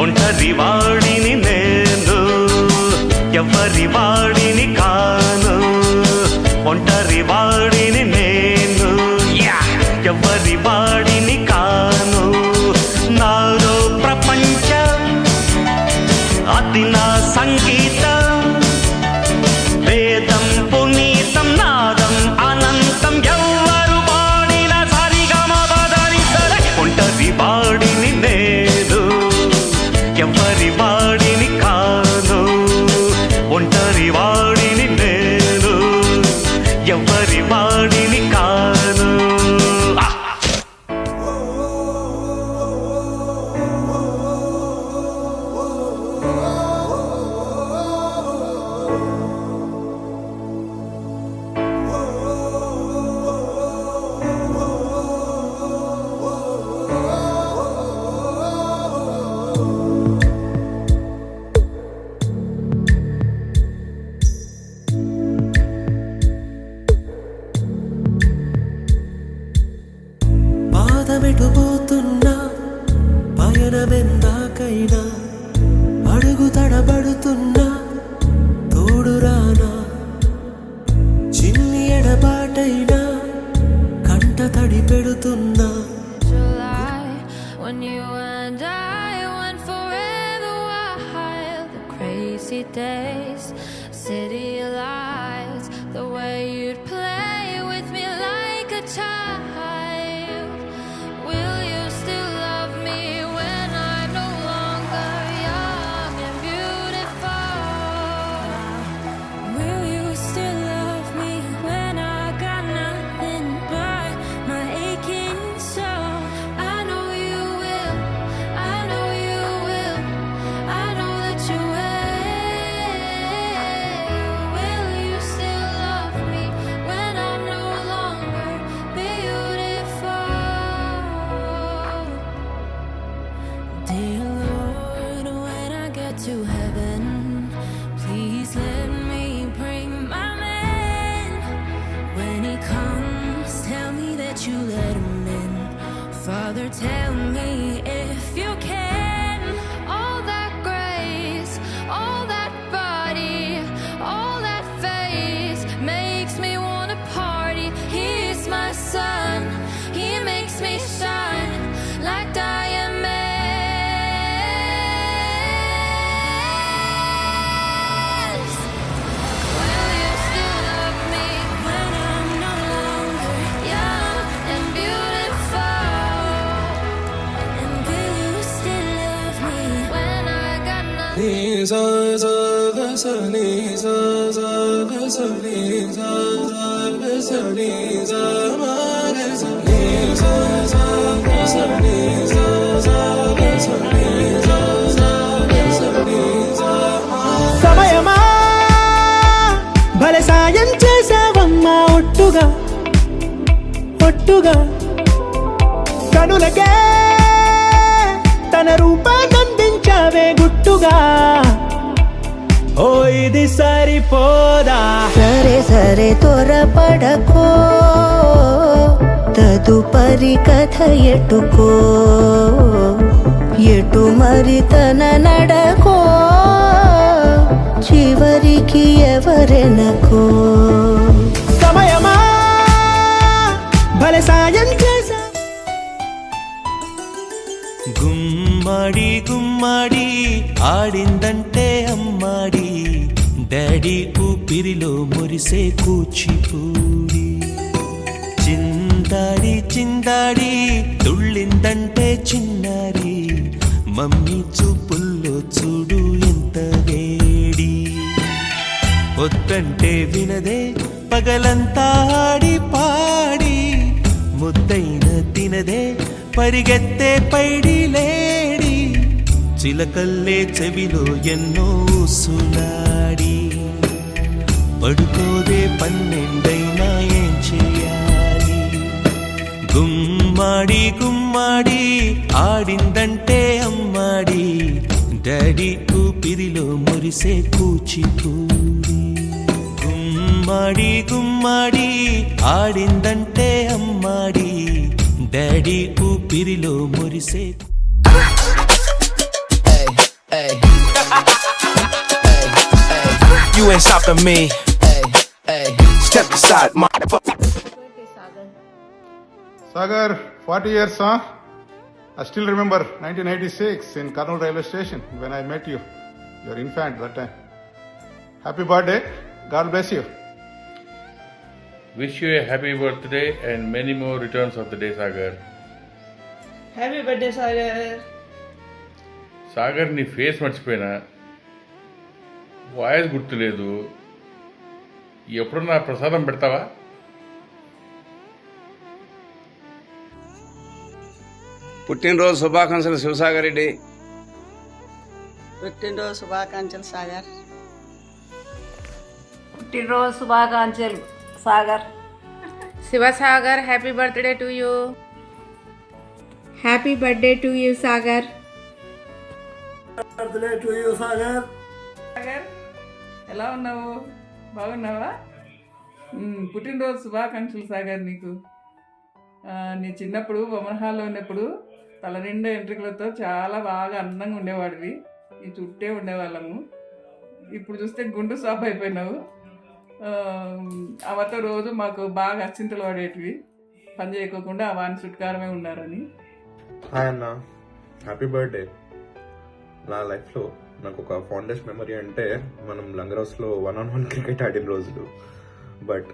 ఒంటరి వాడిని నేను, ఎవరి వాడిని కాను. ఒంటరి వాడిని నేను, ఎవరి వాడిని కాను. నాలో ప్రపంచం అది నా సంగీతం, వేదం పునీతం నాదం అనంతం. ఎవరు వాడిన సరిగమ బదని సరే. ఒంటరి వాడిని నేను, ఎవరి వాడిని కాను. ఒంటరి వాడిని నేను, ఎవరి వాడిని కాను. పాదమెటుపోతున్నా పయనమెందాకైనా, అడుగు తడబడుతున్నా తోడురానా. చిన్ని ఎడబాటైనా కంట తడి పెడుతున్నా. July, when you and I went forever wild, the crazy days, city lights, the way you'd play with me like a child. Will you still love me when I'm no longer young and beautiful? Will you still love me when I got nothing but my aching soul? I know you will, I know you will, I know that you will. Will you still love me when I'm no longer beautiful? Dear Lord, when I get to heaven, please let me bring my man. When he comes, tell me that you let him in. Father, tell me if you can. All that grace, all that body, all that face makes me wanna party. He's my son, he makes me shine like diamonds. Will you still love me when I'm no longer young and beautiful? And will you still love me when I got nothing? సమయమా భలే సాయం చేసావమ్మా, ఒట్టుగా ఒట్టుగా కనులకే తన రూపాన్నందించావే గుట్టుగా. ఓ ఇది సరిపోదా? సరే సరే త్వరపడకో, తదుపరి కథ ఎటుకో. ఎటు మరి తన నడకో, చివరికి ఎవరెనకో. సమయమా భలే సాయం చేసా. గుమ్మడి గుమ్మడి ఆడిందంటే అమ్మాడి, డాడీ ఊపిరిలో మురిసే కూచిపూడి. చిందాడి చిందాడి తుళ్ళిందంటే చిన్నారి, మమ్మీ చూపుల్లో చూడు ఎంత వేడి. వద్దంటే వినదే పగలంతా ఆడి పాడి, ముద్దైన తినదే పరిగెత్తే పైడి లేడి. చిలకల్లే చెవిలో ఎన్నో సులాడి, పడుకోదే పన్నెండైనా ఏం చేయాలి. గుమ్మాడి గుమ్మాడి ఆడిందంటే అమ్మాడి, డాడీ ఊపిరిలో మురిసే కూచిపూడి. గుమ్మాడి గుమ్మాడి ఆడిందంటే అమ్మాడి, డాడీ ఊపిరిలో మురిసే. Hey, ain't stopping me. Step aside, motherfucker. Sagar, 40 years, huh? I still remember 1986 in Karnool railway station when I met you. You were infant that time. Happy birthday. God bless you. Wish you a happy birthday and many more returns of the day, Sagar. Happy birthday Sagar. Sagar నీ face మర్చిపోయినా, voice గుర్తులేదు. ఎప్పుడన్నా ప్రసాదం పెడతావా? పుట్టినరోజు శుభాకాంక్షలు శివసాగర్ రెడ్డి. పుట్టినరోజు శుభాకాంక్షలు సాగర్. పుట్టినరోజు శుభాకాంక్షలు Sagar. Shivasagar, happy birthday to you. Happy birthday to you Sagar. Birthday to you Sagar. Sagar ఎలా ఉన్నావు? బాగున్నావా? పుట్టినరోజు శుభాకాంక్షలు సాగర్ నీకు. నీ చిన్నప్పుడు బొమ్మన హాల్లో ఉన్నప్పుడు తల నిండా ఎంట్రుకలతో చాలా బాగా అందంగా ఉండేవాడివి. నీ చుట్టే ఉండేవాళ్ళము. ఇప్పుడు చూస్తే గుండు సాప్ అయిపోయినావు. అవతో రోజు మాకు బాగా అచ్చింతలు పడేటివి, పని చేయకోకుండా ఆ వాని చుట్కారమే ఉన్నారని. హాయ్ అన్న, హ్యాపీ బర్త్డే. నా లైఫ్లో నాకు ఒక ఫాండెస్ట్ మెమరీ అంటే మనం లంగరౌస్లో 1-on-1 క్రికెట్ ఆడిన రోజులు. బట్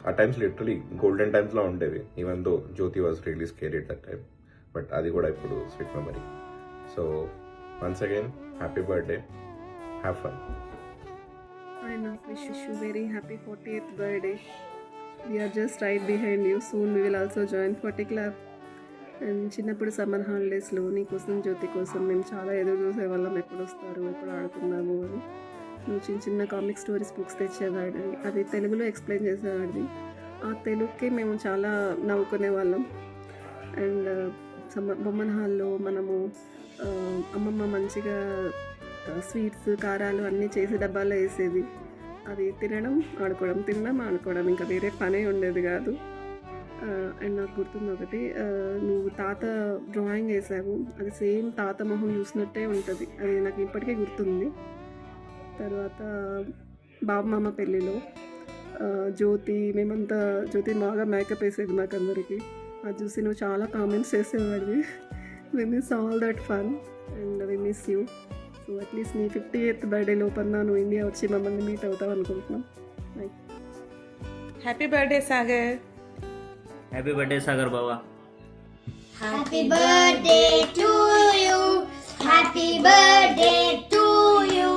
ఆ టైమ్స్ లిటరలీ గోల్డెన్ టైమ్స్లో ఉండేవి. Even though Jyoti was really scare at that time. But అది కూడా ఇప్పుడు sweet memory. So once again happy birthday, have fun. I know, wish you very happy 40th birthday. We are just right behind you. Soon we will also join 40 Club. And చిన్నప్పుడు summer హాలిడేస్లో నీకోసం జ్యోతి కోసం మేము చాలా ఎదురు చూసేవాళ్ళం, ఎప్పుడు వస్తారు, ఎప్పుడు ఆడుకుందాము అని. నువ్వు చిన్న చిన్న కామిక్ స్టోరీస్ బుక్స్ తెచ్చేవాడివి, అవి తెలుగులో ఎక్స్ప్లెయిన్ చేసేవాడివి. ఆ తెలుగుకి మేము చాలా నవ్వుకునే వాళ్ళం. అండ్ బొమ్మన్ హాల్లో మనము అమ్మమ్మ మంచిగా స్వీట్స్, కారాలు అన్నీ చేసి డబ్బాలో వేసేది. అవి తినడం, ఆడుకోవడం, తినడం, ఆడుకోవడం, ఇంకా వేరే పనే ఉండేది కాదు. అండ్ నాకు గుర్తుంది ఒకటి, నువ్వు తాత డ్రాయింగ్ వేసావు, అది సేమ్ తాత మొహం చూసినట్టే ఉంటుంది. అది నాకు ఇప్పటికే గుర్తుంది. తర్వాత బాబు మామ పెళ్ళిలో జ్యోతి బాగా మేకప్ వేసేది మాకు అందరికీ. అది చూసి నువ్వు చాలా కామెంట్స్ చేసేవాడివి. We miss all that fun and we miss you. So at least నీ 50th బర్త్డే లోపల నువ్వు ఇండియా వచ్చి మమ్మల్ని మీట్ అవుతావు అనుకుంటున్నాం. Happy birthday Sagar. Happy birthday Sagar Baba. Happy birthday to you. Happy birthday to you.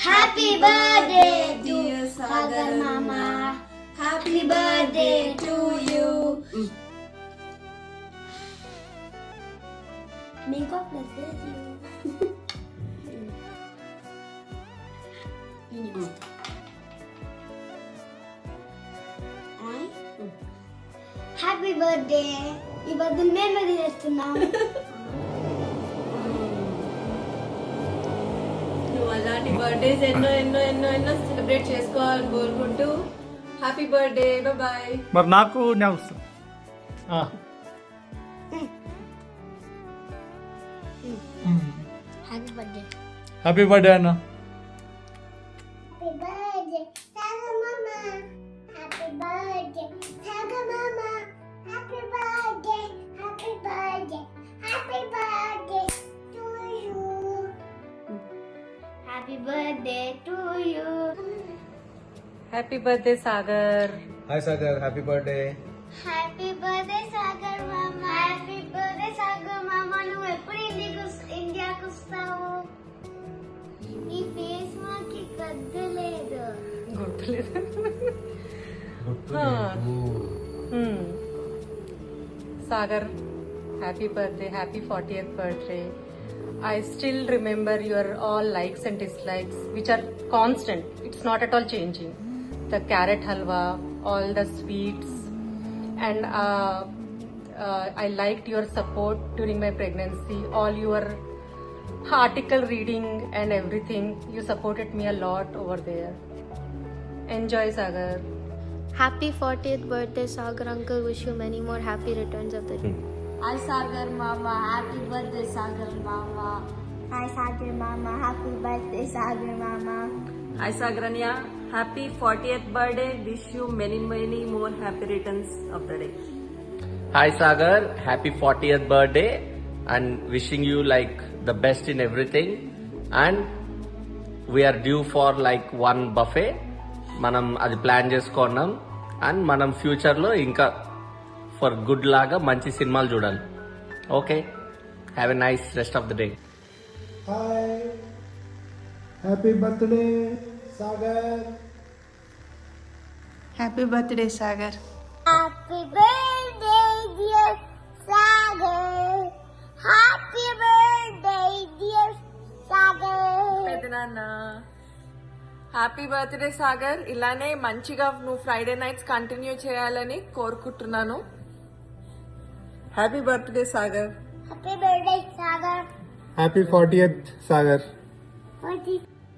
Happy birthday to Sagar Mama. Happy birthday to you. Make up like this. Happy birthday. ఈ birthday మేము చేస్తున్నాం. నువ్వు అలాంటి birthdays ఎన్నో ఎన్నో ఎన్నో ఎన్నో సెలబ్రేట్ చేసుకోవాలని కోరుకుంటూ హ్యాపీ బర్త్డే. బాయ్. మరి నాకు news happy birthday. Happy birthday అన్న. హ్యాపీ బర్త్డే సాగర్ మామా. హ్యాపీ బర్త్డే సాగర్ మామా. Happy birthday. Happy birthday. Happy birthday to you. Happy birthday to you. Happy birthday Sagar. Hi Sagar, happy birthday. Happy birthday Sagar మామా. Happy birthday Sagar మామా. నువ్వు ఎప్పుడు ఇండియాకు వస్తావు? నీ ఫేస్ మాకి కదలేదు. గుర్తులేదు. Sagar, happy birthday, happy 40th birthday. I still remember your all likes and dislikes, which are constant. It's not at all changing. The carrot halwa, all the sweets, and I liked your support during my pregnancy. All your article reading and everything. You supported me a lot over there. Enjoy, Sagar. Happy 40th birthday, Sagar uncle. Wish you many more happy returns of the day. Hi, Sagar mama. Happy birthday, Sagar mama. Hi, Sagar mama. Happy birthday, Sagar mama. Hi Sagranya, happy 40th birthday. Wish you many more happy returns of the day. Hi Sagar, happy 40th birthday and wishing you like the best in everything, and we are due for like one buffet. మనం అది plan చేసుకున్నాం and మనం ఫ్యూచర్లో ఇంకా for good లాగా మంచి సినిమాలు చూడాలి. Okay, have a nice rest of the day. Hi, happy birthday Sagar. Happy birthday Sagar. Happy birthday, dear Sagar. Happy birthday, dear Sagar. పెద్దనాన్న హ్యాపీ బర్త్డే సాగర్. ఇలానే మంచిగా నువ్వు ఫ్రైడే నైట్స్ కంటిన్యూ చేయాలని కోరుకుంటున్నాను. Happy birthday Sagar. Happy birthday, Sagar. Happy 40th Sagar.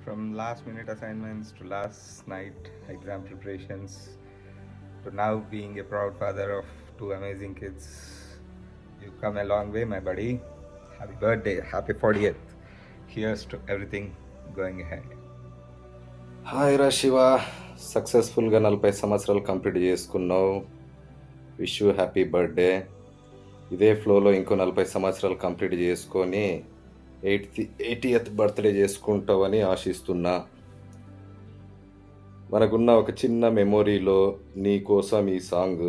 From last minute assignments to last night exam preparations to now being a proud father of 2 amazing kids, you've come a long way, my buddy. Happy birthday, happy 40th. Here's to everything going ahead. Hi రా శివ, సక్సెస్ఫుల్గా 40 సంవత్సరాలు complete చేసుకున్నావు. Wish you happy birthday. ఇదే ఫ్లోలో ఇంకో 40 సంవత్సరాలు complete చేసుకొని 80th birthday చేసుకుంటావని ఆశిస్తున్నా. మనకున్న ఒక చిన్న మెమొరీలో నీ కోసం ఈ సాంగ్.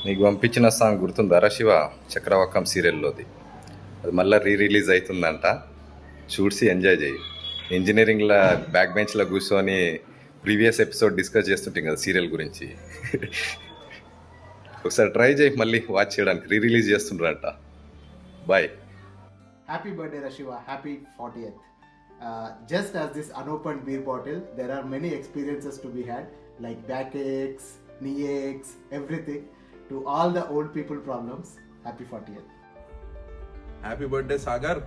నీకు పంపించిన సాంగ్ గుర్తుందా శివ? చక్రవాకం సీరియల్లోది. అది మళ్ళీ రిలీజ్ అవుతుందంట, చూసి ఎంజాయ్ చేయి. ఇంజనీరింగ్లో బ్యాక్ బెంచ్లో కూర్చొని ప్రీవియస్ ఎపిసోడ్ డిస్కస్ చేస్తుంటాం కదా సీరియల్ గురించి. ఒకసారి ట్రై చేయి మళ్ళీ వాచ్ చేయడానికి, రిలీజ్ చేస్తుండ్రంట. Bye. Happy birthday Rashiva, happy 40th. Just as this unopened beer bottle, there are many experiences to be had, like backaches, knee aches, everything. To all the old people problems, happy 40th. Happy birthday Sagar.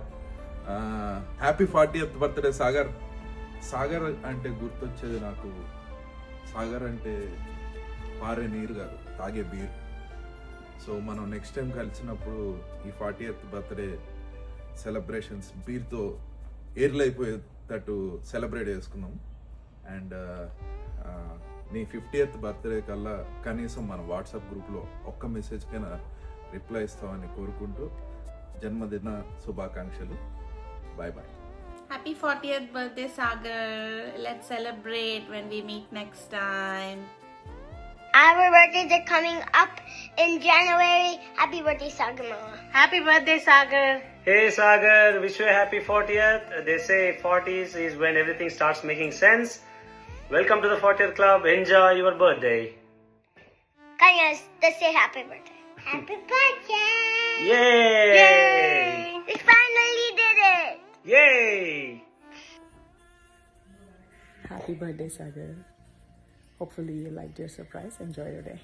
Happy 40th birthday Sagar. Sagar అంటే గుర్తొచ్చేది నాకు, సాగర్ అంటే పారే నీరు కాదు, తాగే beer. So మనం next time కలిసినప్పుడు ఈ 40th బర్త్డే సెలబ్రేషన్స్ బీర్తో ఏర్లైపోయేటట్టు సెలబ్రేట్ చేసుకున్నాం. అండ్ నీ 50th బర్త్డే కల్లా కనీసం మన వాట్సాప్ గ్రూప్లో ఒక్క మెసేజ్కైనా రిప్లై ఇస్తామని కోరుకుంటూ జన్మదిన శుభాకాంక్షలు. Bye bye. Happy 40th birthday Sagar. Let's celebrate when we meet next time. Our birthdays are coming up in January. Happy birthday, Sagar Mama. Happy birthday Sagar. Hey Sagar, wish you a happy 40th. They say 40s is when everything starts making sense. Welcome to the 40th club. Enjoy your birthday. Guys, let's say happy birthday. Happy birthday! Yay! Yay! We finally did it! Yay! Happy birthday Sagar. Hopefully you liked your surprise. Enjoy your day.